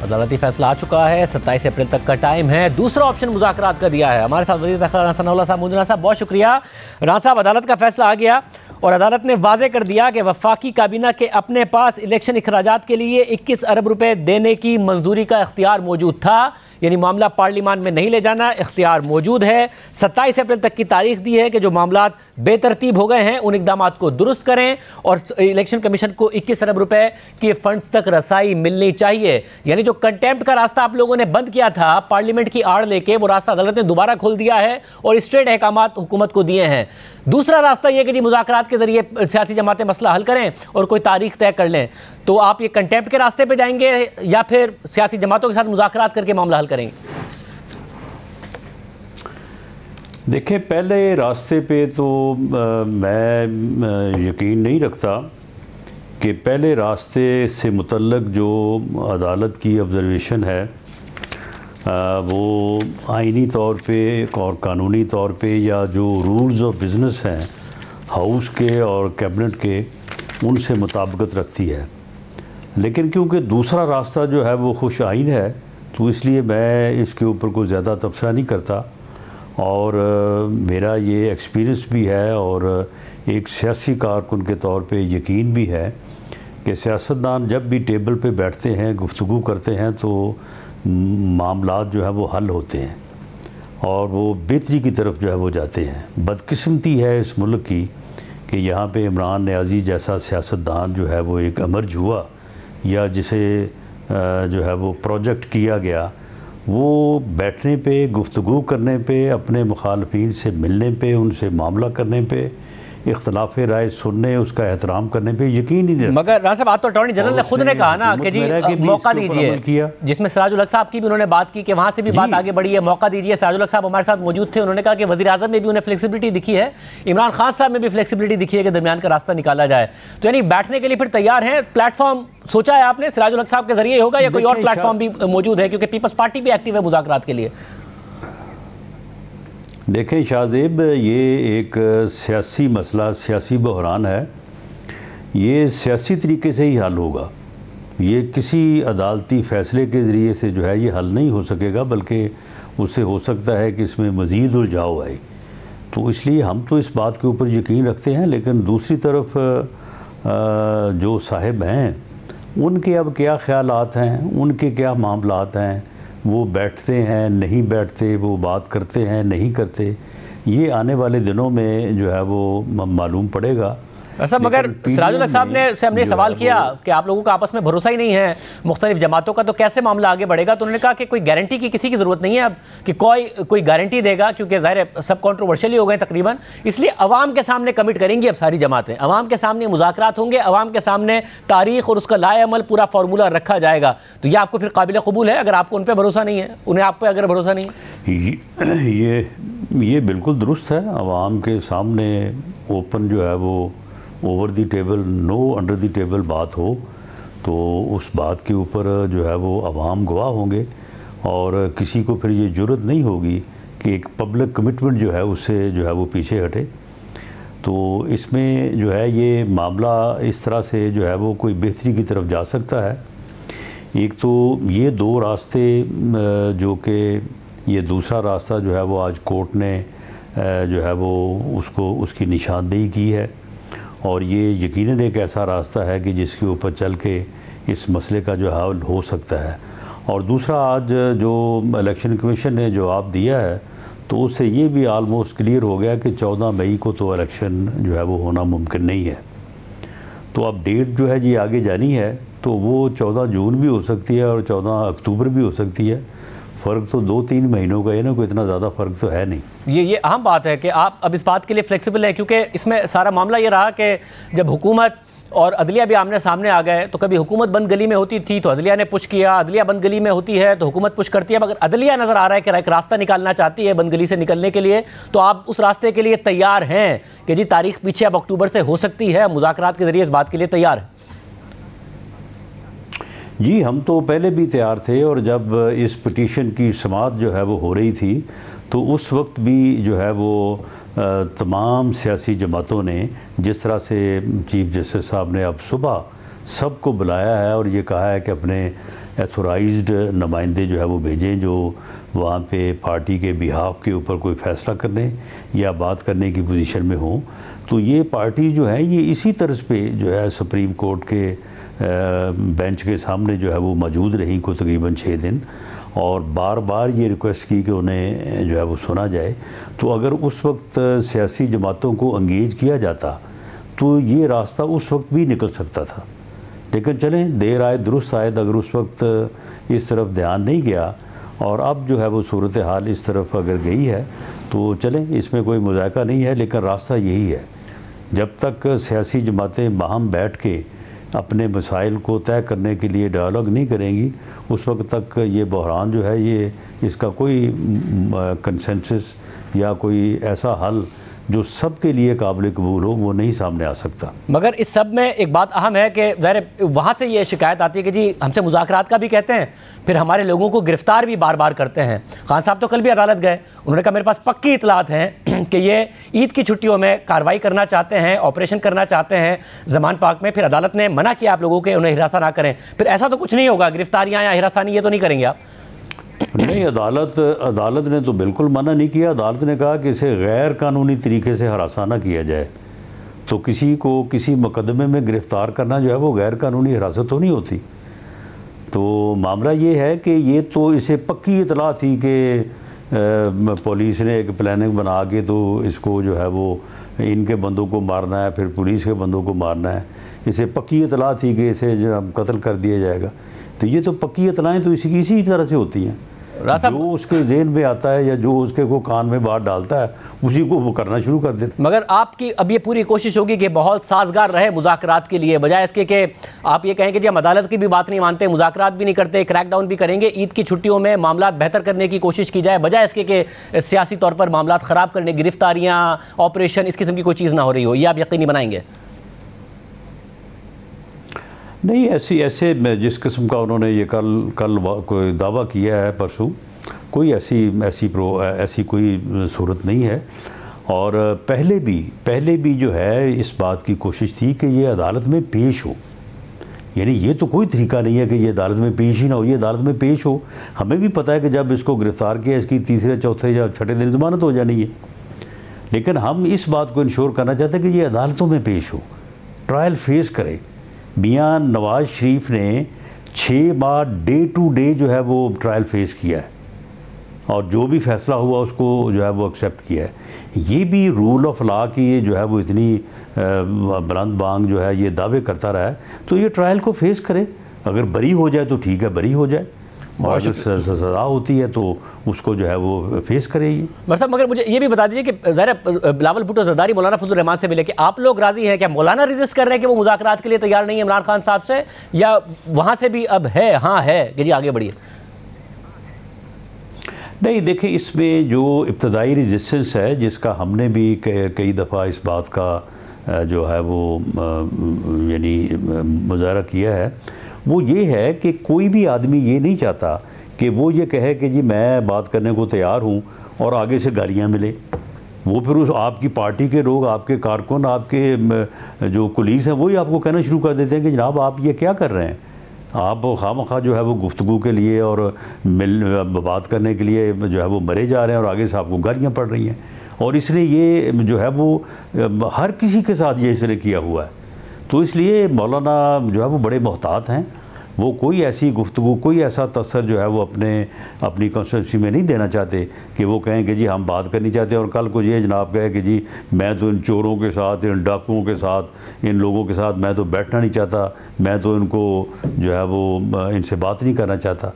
अदालती फैसला आ चुका है, 27 अप्रैल तक का टाइम है। दूसरा ऑप्शन मुज़ाकरात का दिया है। हमारे साथ वज़ीर दाखिला सनाउल्लाह साहब मौजूद हैं। साहब बहुत शुक्रिया। राना साहब, अदालत का फैसला आ गया और अदालत ने वाज़े कर दिया कि वफाकी काबीना के अपने पास इलेक्शन अखराजात के लिए 21 अरब रुपए देने की मंजूरी का इख्तियार मौजूद था। यानी मामला पार्लियामान में नहीं ले जाना, इख्तियार मौजूद है। 27 अप्रैल तक की तारीख दी है कि जो मामलात बेतरतीब हो गए हैं उन इकदामात को दुरुस्त करें और इलेक्शन कमीशन को 21 अरब रुपए के फंड्स तक रसाई मिलनी चाहिए। यानी जो जो कंटेम्प्ट का रास्ता आप लोगों ने बंद किया था पार्लियामेंट की आड़ लेके, वो रास्ता अदालत ने दोबारा खोल दिया है और स्ट्रेट अहकामात हुकूमत को दिए हैं। दूसरा रास्ता ये कि जी मुज़ाकरात के जरिए सियासी जमातें मसला हल करें और कोई तारीख तय कर लें। तो आप ये कंटेम्प्ट के रास्ते पे जाएंगे या फिर सियासी जमातों के साथ मुज़ाकरात करके मामला हल करेंगे? देखिए, पहले रास्ते पे तो मैं यकीन नहीं रखता कि पहले रास्ते से मुतल्लक जो अदालत की ऑब्ज़र्वेशन है वो आइनी तौर पे और कानूनी तौर पे या जो रूल्स ऑफ बिज़नेस हैं हाउस के और कैबिनेट के, उनसे मुताबिकत रखती है। लेकिन क्योंकि दूसरा रास्ता जो है वो खुश आइन है, तो इसलिए मैं इसके ऊपर कोई ज़्यादा तबसरा नहीं करता। और मेरा ये एक्सपीरियंस भी है और एक सियासी कारकुन के तौर पे यकीन भी है कि सियासतदान जब भी टेबल पे बैठते हैं, गुफ्तगू करते हैं, तो मामलात जो है वो हल होते हैं और वो बेहतरी की तरफ जो है वो जाते हैं। बदकिस्मती है इस मुल्क की कि यहाँ पे इमरान नियाज़ी जैसा सियासतदान जो है वो एक अमर्ज हुआ या जिसे जो है वो प्रोजेक्ट किया गया, वो बैठने पे, गुफ्तगू करने पे, अपने मुखालफीन से मिलने पे, उनसे मामला करने पे, इख्तलाफ राय सुनने, उसका एहतराम करने पे यकीन ही नहीं। मगर राना साहब, आज तो अटॉर्नी जनरल ने खुद ने कहा ना कि जी मौका दीजिए, जिसमें सिराजुल हक साहब की भी उन्होंने बात की कि वहाँ से भी बात आगे बढ़ी है, मौका दीजिए। सिराजुल हक साहब हमारे साथ मौजूद थे, उन्होंने कहा कि वज़ीर आज़म में भी उन्हें फ्लेक्सिबिलिटी दिखी है, इमरान खान साहब में भी फ्लेक्सिबिलिटी दिखी है कि दरमियान का रास्ता निकाला जाए। तो यानी बैठने के लिए फिर तैयार हैं? प्लेटफॉर्म सोचा है आपने सिराजुल हक साहब के जरिए होगा या कोई और प्लेटफॉर्म भी मौजूद है, क्योंकि पीपल्स पार्टी भी एक्टिव है मुज़ाकरात के लिए? देखें शाहजेब, ये एक सियासी मसला, सियासी बहरान है। ये सियासी तरीके से ही हल होगा, ये किसी अदालती फ़ैसले के ज़रिए से जो है ये हल नहीं हो सकेगा, बल्कि उससे हो सकता है कि इसमें मज़ीद उलझाव आए। तो इसलिए हम तो इस बात के ऊपर यकीन रखते हैं। लेकिन दूसरी तरफ जो साहिब हैं, उनके अब क्या ख़यालात हैं, उनके क्या मामलात हैं, वो बैठते हैं नहीं बैठते, वो बात करते हैं नहीं करते, ये आने वाले दिनों में जो है वो मालूम पड़ेगा। सब मगर सिराजुल हक साहब ने से हमने सवाल किया कि आप लोगों का आपस में भरोसा ही नहीं है मुख्तलिफ जमातों का, तो कैसे मामला आगे बढ़ेगा? तो उन्होंने कहा कि कोई गारंटी की किसी की ज़रूरत नहीं है अब कि कोई गारंटी देगा, क्योंकि ज़ाहिर है सब कॉन्ट्रोवर्शियल ही हो गए तकरीबन। इसलिए अवाम के सामने कमिट करेंगी अब सारी जमातें, अवाम के सामने मुज़ाकरात होंगे, अवाम के सामने तारीख और उसका लाए अमल पूरा फार्मूला रखा जाएगा। तो ये आपको फिर काबिल कबूल है अगर आपको उन पर भरोसा नहीं है, उन्हें आप पे अगर भरोसा नहीं है? ये बिल्कुल दुरुस्त है। अवाम के सामने ओपन जो है वो over the table, no under the table बात हो, तो उस बात के ऊपर जो है वो अवाम गवाह होंगे और किसी को फिर ये जुर्रत नहीं होगी कि एक पब्लिक कमिटमेंट जो है उससे जो है वो पीछे हटे। तो इसमें जो है ये मामला इस तरह से जो है वो कोई बेहतरी की तरफ जा सकता है। एक तो ये दो रास्ते जो कि ये दूसरा रास्ता जो है वो आज कोर्ट ने जो है वो उसकी निशानदेही की है और ये यकीनन एक ऐसा रास्ता है कि जिसके ऊपर चल के इस मसले का जो हल हो सकता है। और दूसरा, आज जो इलेक्शन कमीशन ने जवाब दिया है तो उससे ये भी आलमोस्ट क्लियर हो गया कि 14 मई को तो इलेक्शन जो है वो होना मुमकिन नहीं है। तो अब डेट जो है जी आगे जानी है, तो वो 14 जून भी हो सकती है और 14 अक्टूबर भी हो सकती है। फ़र्क तो 2-3 महीनों का है ना, कोई इतना ज़्यादा फ़र्क तो है नहीं। ये अहम बात है कि आप अब इस बात के लिए फ्लेक्सिबल है, क्योंकि इसमें सारा मामला ये रहा कि जब हुकूमत और अदलिया भी आमने सामने आ गए, तो कभी हुकूमत बंद गली में होती थी तो अदलिया ने पुश किया, अदलिया बंद गली में होती है तो हुकूमत पुश करती है। मगर अदलिया नज़र आ रहा है कि एक रास्ता निकालना चाहती है बंद गली से निकलने के लिए, तो आप उस रास्ते के लिए तैयार हैं कि जी तारीख पीछे अब अक्टूबर से हो सकती है, मुज़ाकरात के ज़रिए इस बात के लिए तैयार हैं? जी, हम तो पहले भी तैयार थे और जब इस पिटीशन की समाअत जो है वो हो रही थी तो उस वक्त भी जो है वो तमाम सियासी जमातों ने, जिस तरह से चीफ जस्टिस साहब ने अब सुबह सबको बुलाया है और ये कहा है कि अपने एथोराइज्ड नुमाइंदे जो है वो भेजें जो वहाँ पे पार्टी के बिहाफ के ऊपर कोई फ़ैसला करने या बात करने की पोजीशन में हो, तो ये पार्टी जो है ये इसी तर्ज पे जो है सुप्रीम कोर्ट के बेंच के सामने जो है वो मौजूद रही को तकरीबन 6 दिन और बार बार ये रिक्वेस्ट की कि उन्हें जो है वो सुना जाए। तो अगर उस वक्त सियासी जमातों को एंगेज किया जाता तो ये रास्ता उस वक्त भी निकल सकता था, लेकिन चलें, देर आए दुरुस्त आए। अगर उस वक्त इस तरफ ध्यान नहीं गया और अब जो है वो सूरत हाल इस तरफ अगर गई है तो चलें, इसमें कोई मुज़ायका नहीं है। लेकिन रास्ता यही है, जब तक सियासी जमातें बाहम बैठ के अपने मसाइल को तय करने के लिए डायलॉग नहीं करेंगी, उस वक्त तक ये बहरान जो है ये इसका कोई कंसेंसस या कोई ऐसा हल जो सबके लिए काबिल कबूल हो वो नहीं सामने आ सकता। मगर इस सब में एक बात अहम है कि ज़ाहिर वहाँ से ये शिकायत आती है कि जी हमसे मुज़ाकरात का भी कहते हैं, फिर हमारे लोगों को गिरफ्तार भी बार बार करते हैं। खान साहब तो कल भी अदालत गए, उन्होंने कहा मेरे पास पक्की इतलात हैं कि ये ईद की छुट्टियों में कार्रवाई करना चाहते हैं, ऑपरेशन करना चाहते हैं ज़मान पार्क में। फिर अदालत ने मना किया आप लोगों के उन्हें हिरासा ना करें। फिर ऐसा तो कुछ नहीं होगा, गिरफ्तारियाँ या हिरासानी ये तो नहीं करेंगे आप? नहीं, अदालत ने तो बिल्कुल मना नहीं किया। अदालत ने कहा कि इसे गैर कानूनी तरीके से हरासा ना किया जाए। तो किसी को किसी मुकदमे में गिरफ़्तार करना जो है वो गैर कानूनी हिरासत तो नहीं होती। तो मामला ये है कि ये तो इसे पक्की इतला थी कि पुलिस ने एक प्लानिंग बना के तो इसको जो है वो इनके बंदों को मारना है, फिर पुलिस के बंदों को मारना है। इसे पक्की इतला थी कि इसे जो कत्ल कर दिया जाएगा। तो ये तो पक्की इतलाएँ तो इसी तरह से होती हैं। जो उसके ज़हन में आता है या जो उसके को कान में बात डालता है उसी को वो करना शुरू कर देता। मगर आपकी अब ये पूरी कोशिश होगी कि बहुत साजगार रहे मुज़ाकरात के लिए, बजाय इसके कि आप ये कहें कि जी हम अदालत की भी बात नहीं मानते, मुज़ाकरात भी नहीं करते, क्रैकडाउन भी करेंगे, ईद की छुट्टियों में मामला बेहतर करने की कोशिश की जाए, बजाय इसके कि सियासी तौर पर मामला ख़राब करने, गिरफ्तारियाँ, ऑपरेशन, इस किस्म की कोई चीज़ ना हो रही हो, ये आप यकीनी बनाएंगे? नहीं, ऐसे जिस किस्म का उन्होंने ये कल कोई दावा किया है परसों, कोई ऐसी कोई सूरत नहीं है। और पहले भी जो है इस बात की कोशिश थी कि ये अदालत में पेश हो। यानी ये तो कोई तरीका नहीं है कि ये अदालत में पेश ही ना हो, ये अदालत में पेश हो। हमें भी पता है कि जब इसको गिरफ़्तार किया इसकी तीसरे, चौथे या छठे दिन ज़मानत हो जानी है। लेकिन हम इस बात को इंश्योर करना चाहते हैं कि ये अदालतों में पेश हो, ट्रायल फेस करे। मियाँ नवाज़ शरीफ ने 6 माह डे टू डे जो है वो ट्रायल फेस किया है और जो भी फ़ैसला हुआ उसको जो है वो एक्सेप्ट किया है। ये भी रूल ऑफ लॉ की ये जो है वो इतनी बुलंद बांग जो है ये दावे करता रहा है, तो ये ट्रायल को फेस करे। अगर बरी हो जाए तो ठीक है, बरी हो जाए, और अगर सज़ा होती है तो उसको जो है वो फेस करेगी। मगर मुझे ये भी बता दीजिए कि ज़ाहिर बिलावल भुट्टो ज़रदारी मौलाना फजल रहमान से मिले कि आप लोग राज़ी हैं क्या? मौलाना रेजिस्ट कर रहे हैं कि वो मुज़ाकरात के लिए तैयार नहीं है इमरान खान साहब से, या वहाँ से भी अब है हाँ है कि जी आगे बढ़िए? नहीं, देखिए, इसमें जो इब्तदाई रेजिस्टेंस है जिसका हमने भी कई दफ़ा इस बात का जो है वो यानी मुज़ाहरा किया है, वो ये है कि कोई भी आदमी ये नहीं चाहता कि वो ये कहे कि जी मैं बात करने को तैयार हूँ और आगे से गालियाँ मिले। वो फिर उस आपकी पार्टी के लोग, आपके कारकुन, आपके जो कुलीस हैं, वही आपको कहना शुरू कर देते हैं कि जनाब आप ये क्या कर रहे हैं, आप खामखा जो है वो गुफ्तगू के लिए और बात करने के लिए जो है वो मरे जा रहे हैं और आगे से आपको गालियाँ पड़ रही हैं। और इसलिए ये जो है वो हर किसी के साथ ये इसने किया हुआ है। तो इसलिए मौलाना जो है वो बड़े मोहतात हैं। वो कोई ऐसी गुफ्तगू, कोई ऐसा तसर जो है वो अपनी कॉन्स्टिट्यूंसी में नहीं देना चाहते कि वो कहें कि जी हम बात करनी चाहते हैं और कल को ये जनाब कहे कि जी मैं तो इन चोरों के साथ, इन डाकुओं के साथ, इन लोगों के साथ मैं तो बैठना नहीं चाहता, मैं तो इनको जो है वो इनसे बात नहीं करना चाहता।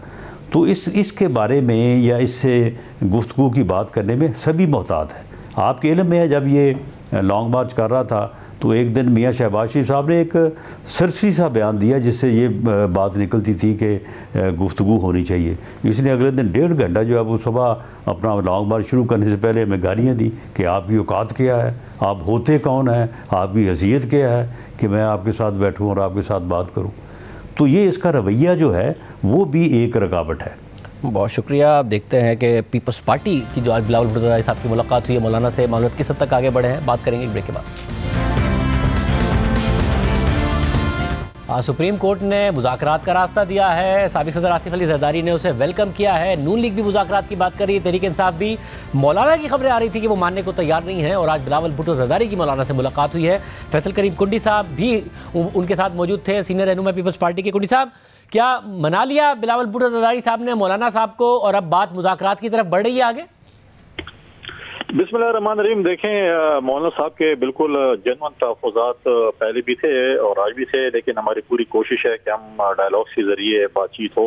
तो इसके बारे में या इससे गुफ्तगू की बात करने में सभी मोहतात हैं। आपके इल्म में है, जब ये लॉन्ग मार्च कर रहा था तो एक दिन मियाँ शहबाज शरीफ साहब ने एक सरसरी सा बयान दिया जिससे ये बात निकलती थी कि गुफ्तगू होनी चाहिए। इसने अगले दिन 1.5 घंटा जो है वो सुबह अपना लॉन्ग मार्च शुरू करने से पहले हमें गालियाँ दी कि आपकी औकात क्या है, आप होते कौन हैं, आपकी हैसियत क्या है कि मैं आपके साथ बैठूँ और आपके साथ बात करूँ। तो ये इसका रवैया जो है वो भी एक रुकावट है। बहुत शुक्रिया। आप देखते हैं कि पीपल्स पार्टी की जो आज बिलावल भुट्टो साहब की मुलाकात हुई है मौलाना से, मामला किस हद तक आगे बढ़े हैं, बात करेंगे एक ब्रेक के बाद। आज सुप्रीम कोर्ट ने मुज़ाकरात का रास्ता दिया है। साबिक़ सदर आसिफ अली ज़रदारी ने उसे वेलकम किया है। नून लीग भी मुज़ाकरात की बात कर रही है, तहरीक इंसाफ भी। मौलाना की खबरें आ रही थी कि वो मानने को तैयार नहीं है और आज बिलावल भुट्टो ज़रदारी की मौलाना से मुलाकात हुई है। फैसल करीम कुंडी साहब भी उनके साथ मौजूद थे, सीनियर रहनुमा पीपल्स पार्टी के। कुंडी साहब, क्या मना लिया बिलावल भुट्टो ज़रदारी साहब ने मौलाना साहब को और अब बात मुज़ाकरात की तरफ बढ़ रही है आगे? बिस्मिल्लाहिर्रहमानिर्रहीम। देखें, मौलाना साहब के बिल्कुल जनवन तहफ़्फ़ुज़ात पहले भी थे और आज भी थे, लेकिन हमारी पूरी कोशिश है कि हम डायलॉग के ज़रिए बातचीत हो।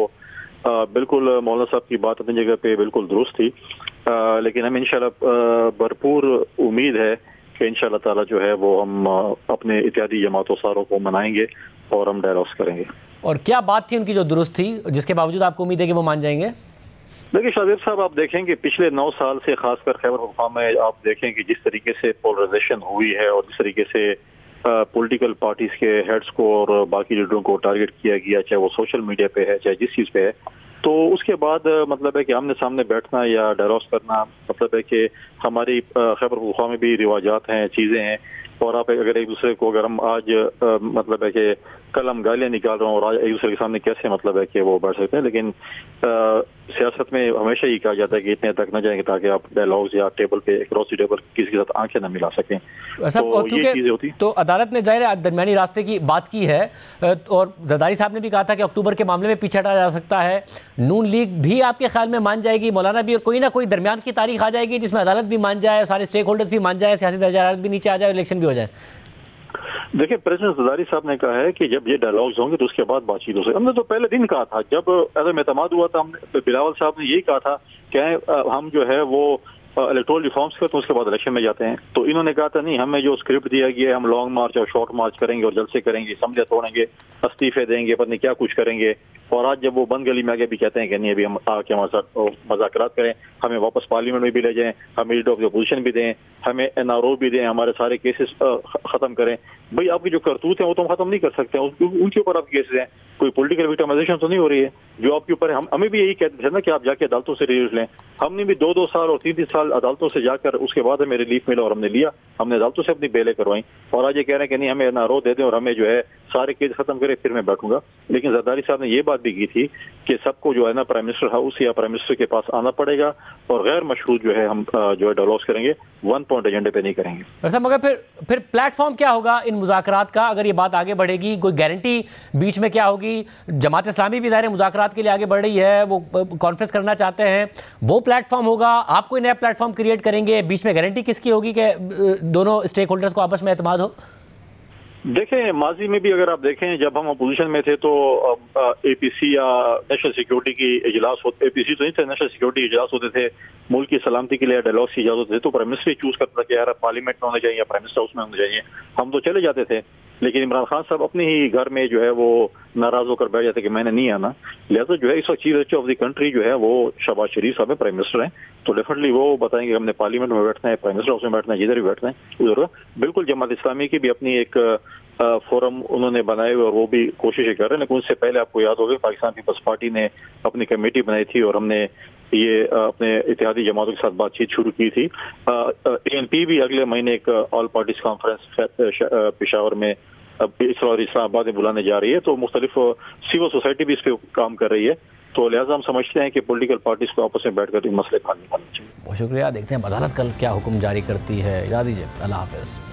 बिल्कुल मौलाना साहब की बात अपनी जगह पे बिल्कुल दुरुस्त थी, लेकिन हम इंशाल्लाह भरपूर उम्मीद है कि इंशाल्लाह ताला जो है वो हम अपने इत्यादी जमातों सारों को मनाएंगे और हम डायलॉग्स करेंगे। और क्या बात थी उनकी जो दुरुस्त थी, जिसके बावजूद आपको उम्मीद है कि वो मान जाएंगे? देखिए शादिर साहब, आप देखें कि पिछले 9 साल से खासकर खैबर पख्तूनख्वा में आप देखें कि जिस तरीके से पोलराइजेशन हुई है और जिस तरीके से पॉलिटिकल पार्टीज के हेड्स को और बाकी लीडरों को टारगेट किया गया, चाहे वो सोशल मीडिया पे है चाहे जिस चीज़ पे है, तो उसके बाद मतलब है कि आमने सामने बैठना या डायलॉग्स करना, मतलब है कि हमारी खैबर पख्तूनख्वा में भी रिवाजात हैं, चीज़ें हैं। और आप अगर एक दूसरे को, अगर हम आज मतलब है कि कल हम गालियाँ निकाल रहे हैं और आज एक दूसरे के सामने कैसे मतलब है कि वो बैठ सकते हैं, लेकिन सियासत में हमेशा ही कहा जाता है कि इतने तक न जाएंगे ताकि आप डायलॉग्स या टेबल पे क्रॉस टेबल किसी के साथ आंखें न मिला सकें। तो ये चीज़ें होती। तो अदालत ने ज़ाहिर दरमियानी रास्ते की बात की है और जरदारी साहब ने भी कहा था कि अक्टूबर के मामले में पीछे हटा जा सकता है। नून लीग भी आपके ख्याल में मान जाएगी, मौलाना भी, और कोई ना कोई दरमियान की तारीख आ जाएगी जिसमें अदालत भी मान जाए, सारे स्टेक होल्डर्स भी मान जाए, सियासी दर्जा भी नीचे आ जाए, इलेक्शन भी हो जाए? देखिए, प्रेसिडेंट जरदारी साहब ने कहा है कि जब ये डायलॉग्स होंगे तो उसके बाद बातचीत हो सके। हमने तो पहले दिन कहा था, जब अदम एतमाद हुआ था, हमने बिलावल साहब ने यही कहा था कि हम जो है वो इलेक्टोरल रिफॉर्म्स करते हैं, उसके बाद इलेक्शन में जाते हैं। तो इन्होंने कहा था नहीं, हमें जो स्क्रिप्ट दिया गया है हम लॉन्ग मार्च और शॉर्ट मार्च करेंगे और जलसे करेंगे, असम्बलियां तोड़ेंगे, इस्तीफे देंगे, पता नहीं क्या कुछ करेंगे। और आज जब वो बंद गली में आगे भी कहते हैं कि नहीं, अभी हम आके हमारे साथ मज़ाकरात करें, हमें वापस पार्लियामेंट में भी ले जाएं, हमें लीडर ऑफ द अपोजिशन भी दें, हमें एनआरओ भी दें, हमारे सारे केसेस खत्म करें। भाई आपकी जो करतूत है वो तो हम खत्म नहीं कर सकते, उनके ऊपर आप केसेस हैं, कोई पॉलिटिकल विक्टिमाइजेशन तो नहीं हो रही है जो आपके ऊपर है। हमें भी यही कहते थे ना कि आप जाके अदालतों से रिलीफ लें। हमने भी 2-2 साल और 3-3 साल अदालतों से जाकर उसके बाद हमें रिलीफ मिला और हमने लिया, हमने अदालतों से अपनी बेलें करवाई। और आज ये कह रहे हैं कि नहीं, हमें एनआरओ दे दें और हमें जो है सारे केस खत्म करें, फिर मैं बैठूंगा। लेकिन जरदारी साहब ने ये बात भी की थी कि सबको जो है ना प्राइम मिनिस्टर हाउस या प्राइम मिनिस्टर के पास आना पड़ेगा और गैर मशरूत जो है हम जो है डायलॉग्स करेंगे, 1 पॉइंट एजेंडे पे नहीं करेंगे। वैसे मगर फिर प्लेटफॉर्म क्या होगा इन मुज़ाकरात का, अगर ये बात आगे बढ़ेगी? कोई गारंटी बीच में क्या होगी? जमात इस्लामी भी ज़ाहिर मुज़ाकरात के लिए आगे बढ़ रही है, वो कॉन्फ्रेंस करना चाहते हैं, वो प्लेटफॉर्म होगा? आप कोई नया प्लेटफॉर्म क्रिएट करेंगे? बीच में गारंटी किसकी होगी कि दोनों स्टेक होल्डर्स को आपस में एतमाद हो? देखें, माजी में भी अगर आप देखें, जब हम अपोजिशन में थे तो एपीसी या नेशनल सिक्योरिटी की इजलास होते, एपीसी तो नहीं थे, नेशनल सिक्योरिटी इजलास होते थे, मुल्क की सलामती के लिए डायलॉग की इजाजत थे, तो प्राइम मिनिस्टर चूज करता था कि यार पार्लियामेंट में होना चाहिए या प्राइम मिनिस्टर हाउस में होना चाहिए। हम तो चले जाते थे, लेकिन इमरान खान साहब अपने ही घर में जो है वो नाराज होकर बैठ जाते कि मैंने नहीं आना। लिहाजा जो है इस वक्त chief minister of the country जो है वो शहबाज शरीफ साहब प्राइम मिनिस्टर हैं, तो डेफिनेटली वो बताएंगे हमने पार्लियामेंट में बैठना है, प्राइम मिनिस्टर हाउस में बैठना है, जिधर भी बैठना है उधर। बिल्कुल जमात इस्लामी की भी अपनी एक फोरम उन्होंने बनाए हुए और वो भी कोशिशें कर रहे हैं, लेकिन उससे पहले आपको याद होगा पाकिस्तान पीपल्स पार्टी ने अपनी कमेटी बनाई थी और हमने ये अपने इत्तेहादी जमातों के साथ बातचीत शुरू की थी। ANP भी अगले महीने एक ऑल पार्टीज कॉन्फ्रेंस पेशावर में और इस्लामाबाद में बुलाने जा रही है, तो मुख्तलिफ सिविल सोसाइटी भी इस पर काम कर रही है। तो लिहाजा हम समझते हैं कि पॉलिटिकल पार्टीज को आपस में बैठकर इन मसले का हल निकालना चाहिए। बहुत शुक्रिया। देखते हैं अदालत कल क्या हुक्म जारी करती है। इजाज़त दीजिए, अल्लाह हाफ़िज़।